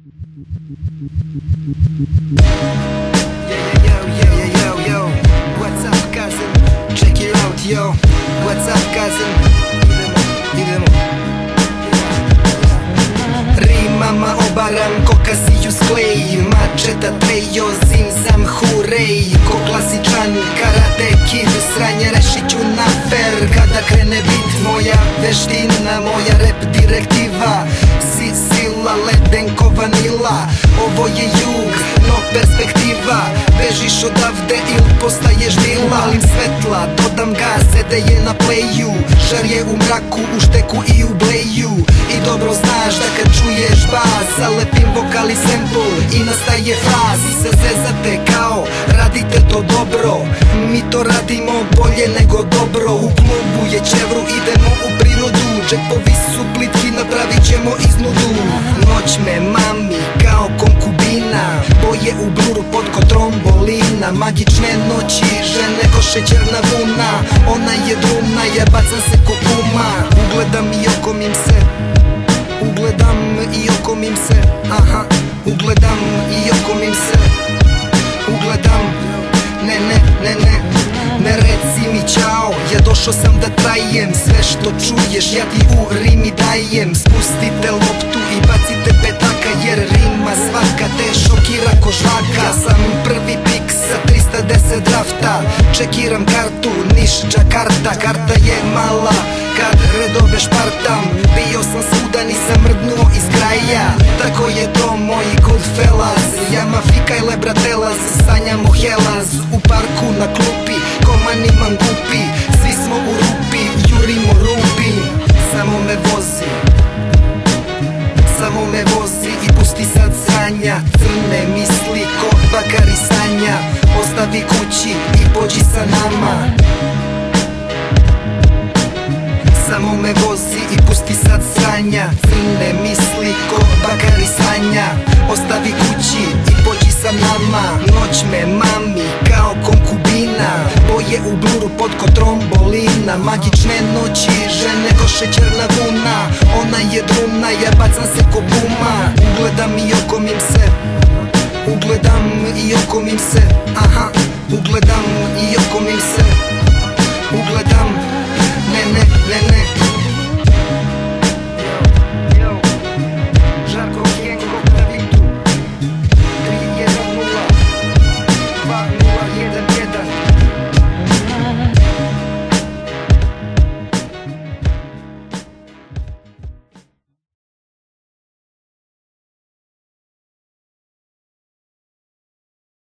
Yo, what's up cousin? Check it out yo, what's up cousin? Idemo. Rimama obaram ko Cassius Clay, mačeta trejo, zimzam hurej. Ko klasičan karate kid, sranje rešit ću na fer. Kada krene bit, moja veština, moja rap direktiva. Si sila, ledenko vanila, ovo je jug, no perspektiva. Bežiš odavde ili postaješ dila. Palim svetla, dodam gaze da je na playu. Žar je u mraku, u šteku i u bleju. I dobro znaš da kad čuješ bas, zalepim vokal i sample i nastaje faz. Se zezate kao, radite to dobro, mi to radimo bolje nego dobro. U klubu je čevru, idemo u prirodu, džepovi su plitki, napravit ćemo iznudu. Noć me mami kao konkubina, boje u bluru pod ko trombolina. Magične noći, žene ko šećerna vuna, ona je drumna, ja bacam se ko puma. Ugledam i okomim se, ugledam i okomim se, aha. Ugledam i okomim se, ugledam, ne reci mi čao, ja došao sam da trajem. Sve što čuješ ja ti u rimi dajem. Spustite loptu i bacite petaka, jer rima svaka te šokira ko žvaka. Ja sam prvi pik sa 310 drafta, čekiram kartu, Niš, Džakarta. Karta je mala kad redove špartam, bio sam svuda, nisam mrdnuo iz kraja. Tako je to moji Goodfellas, Jama Fika i Lebratelas. Sanjamo helaz u parku na klupi, komani mangupi, svi smo u rupi, jurimo rupi. Samo me vozi i pusti sad sranja. Crne misli ko bakari sanja, ostavi kući i pođi sa nama. Samo me vozi i pusti sad sranja. Crne misli ko bakari sanja, ostavi kući i pođi sa nama. Noć me mami kao konkubina, boje u bluru pod ko trombolina. Magične noći, žene ko šećerna vuna, ona je drumna, ja bacam se ko puma. Ugledam i okomim se, ugledam i okomim se, aha. Ugledam i okomim se, ugledam, ne